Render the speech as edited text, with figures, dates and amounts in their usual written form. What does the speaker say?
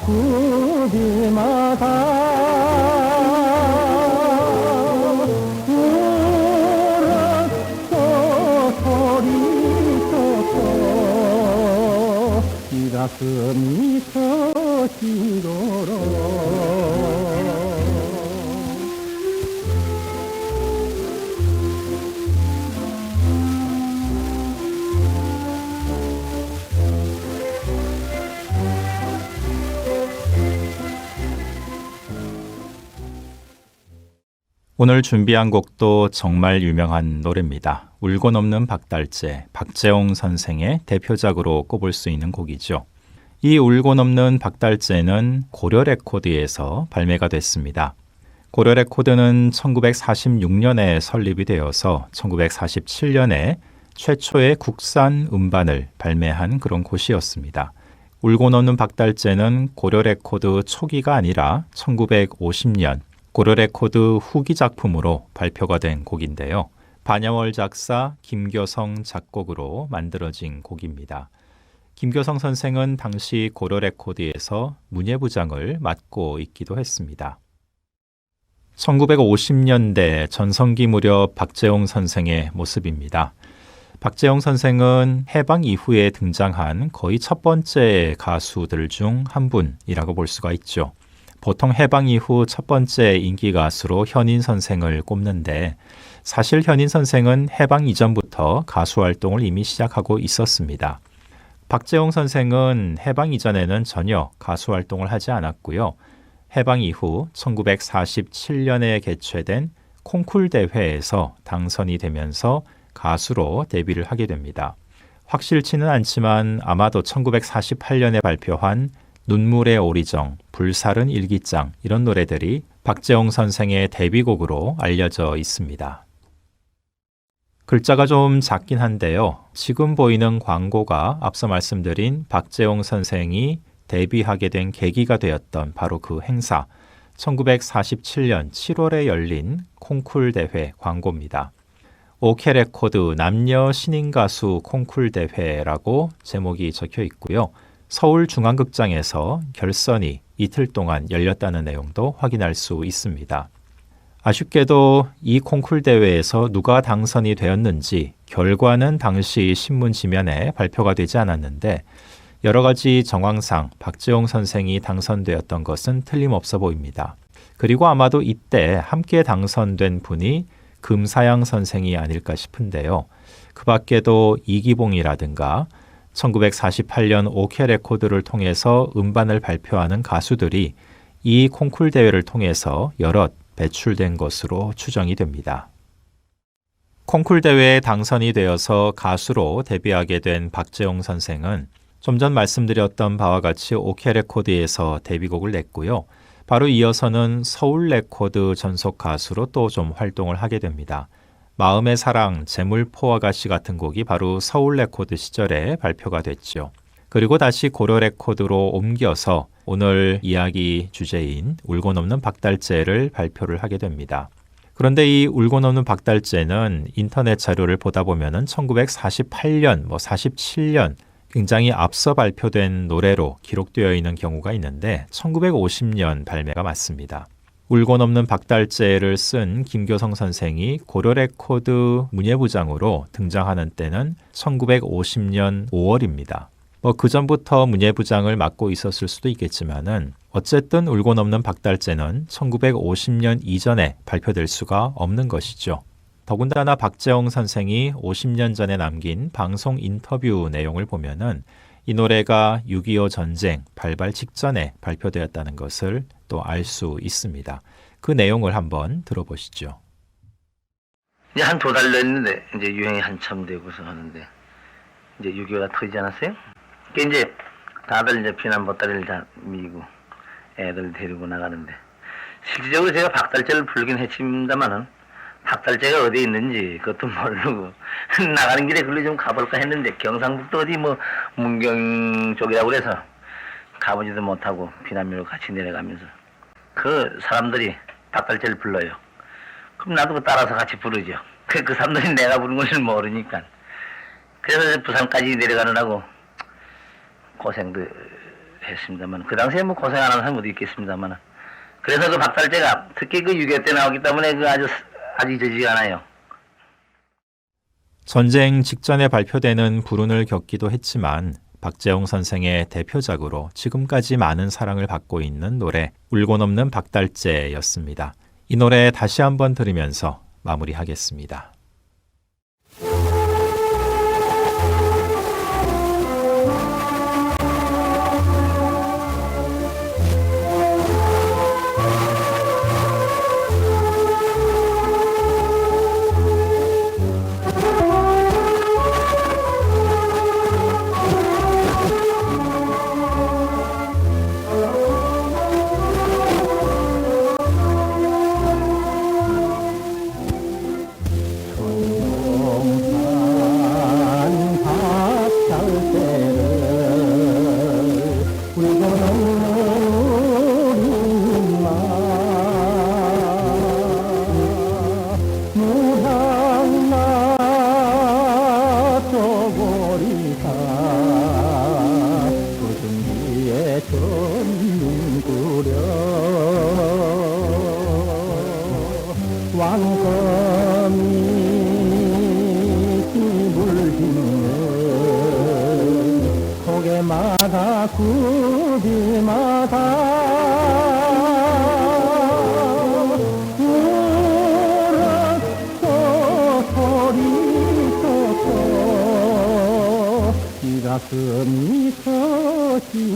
구비마다 울었어 소리쳤어 이 가슴이 터지도록 오늘 준비한 곡도 정말 유명한 노래입니다. 울고 넘는 박달재, 박재홍 선생의 대표작으로 꼽을 수 있는 곡이죠. 이 울고 넘는 박달재는 고려 레코드에서 발매가 됐습니다. 고려 레코드는 1946년에 설립이 되어서 1947년에 최초의 국산 음반을 발매한 그런 곳이었습니다. 울고 넘는 박달재는 고려 레코드 초기가 아니라 1950년 고려 레코드 후기 작품으로 발표가 된 곡인데요. 반야월 작사, 김교성 작곡으로 만들어진 곡입니다. 김교성 선생은 당시 고려 레코드에서 문예부장을 맡고 있기도 했습니다. 1950년대 전성기 무렵 박재홍 선생의 모습입니다. 박재홍 선생은 해방 이후에 등장한 거의 첫 번째 가수들 중 한 분이라고 볼 수가 있죠. 보통 해방 이후 첫 번째 인기 가수로 현인 선생을 꼽는데 사실 현인 선생은 해방 이전부터 가수 활동을 이미 시작하고 있었습니다. 박재홍 선생은 해방 이전에는 전혀 가수 활동을 하지 않았고요. 해방 이후 1947년에 개최된 콩쿨 대회에서 당선이 되면서 가수로 데뷔를 하게 됩니다. 확실치는 않지만 아마도 1948년에 발표한 눈물의 오리정, 불살은 일기장 이런 노래들이 박재홍 선생의 데뷔곡으로 알려져 있습니다. 글자가 좀 작긴 한데요. 지금 보이는 광고가 앞서 말씀드린 박재홍 선생이 데뷔하게 된 계기가 되었던 바로 그 행사, 1947년 7월에 열린 콩쿨 대회 광고입니다. 오케 레코드 남녀 신인 가수 콩쿨 대회라고 제목이 적혀 있고요. 서울중앙극장에서 결선이 이틀 동안 열렸다는 내용도 확인할 수 있습니다. 아쉽게도 이 콩쿨 대회에서 누가 당선이 되었는지 결과는 당시 신문 지면에 발표가 되지 않았는데 여러 가지 정황상 박재홍 선생이 당선되었던 것은 틀림없어 보입니다. 그리고 아마도 이때 함께 당선된 분이 금사양 선생이 아닐까 싶은데요. 그 밖에도 이기봉이라든가 1948년 오케 레코드를 통해서 음반을 발표하는 가수들이 이 콩쿨 대회를 통해서 여럿 배출된 것으로 추정이 됩니다. 콩쿨 대회에 당선이 되어서 가수로 데뷔하게 된 박재홍 선생은 좀 전 말씀드렸던 바와 같이 오케 레코드에서 데뷔곡을 냈고요. 바로 이어서는 서울 레코드 전속 가수로 또 좀 활동을 하게 됩니다. 마음의 사랑, 재물포 아가씨 같은 곡이 바로 서울 레코드 시절에 발표가 됐죠. 그리고 다시 고려 레코드로 옮겨서 오늘 이야기 주제인 울고 넘는 박달재를 발표를 하게 됩니다. 그런데 이 울고 넘는 박달재는 인터넷 자료를 보다 보면은 1948년, 47년 굉장히 앞서 발표된 노래로 기록되어 있는 경우가 있는데 1950년 발매가 맞습니다. 울고 넘는 박달재를 쓴 김교성 선생이 고려 레코드 문예부장으로 등장하는 때는 1950년 5월입니다. 그 전부터 문예부장을 맡고 있었을 수도 있겠지만은 어쨌든 울고 넘는 박달재는 1950년 이전에 발표될 수가 없는 것이죠. 더군다나 박재홍 선생이 50년 전에 남긴 방송 인터뷰 내용을 보면은 이 노래가 6.25 전쟁 발발 직전에 발표되었다는 것을 또 알 수 있습니다. 그 내용을 한번 들어보시죠. 이제 한 2달 됐는데 이제 유행이 한참 되고서 하는데 이제 6.25가 터지지 않았어요? 그 이제 다들 이제 피난 보따리를 다 미고 애들 데리고 나가는데 실질적으로 제가 박달재를 부르긴 했습니다만은 박달재가 어디에 있는지 그것도 모르고 나가는 길에 글로 좀 가볼까 했는데 경상북도 어디 문경 쪽이라고 그래서 가보지도 못하고 피난민으로 같이 내려가면서 그 사람들이 박달재를 불러요. 그럼 나도 따라서 같이 부르죠. 그 사람들이 내가 부른 것을 모르니까. 그래서 부산까지 내려가느라고 고생도 했습니다만 그 당시에 뭐 고생 안 하는 사람도 있겠습니다만 그래서 그 박달재가 특히 그 6.25 때 나오기 때문에 그 아주 잊어지지 않아요. 전쟁 직전에 발표되는 불운을 겪기도 했지만 박재홍 선생의 대표작으로 지금까지 많은 사랑을 받고 있는 노래 울고 넘는 박달재였습니다. 이 노래 다시 한번 들으면서 마무리하겠습니다. 고개마다 굽이마다 울었어 소리쳤어 이 가슴이 터지도록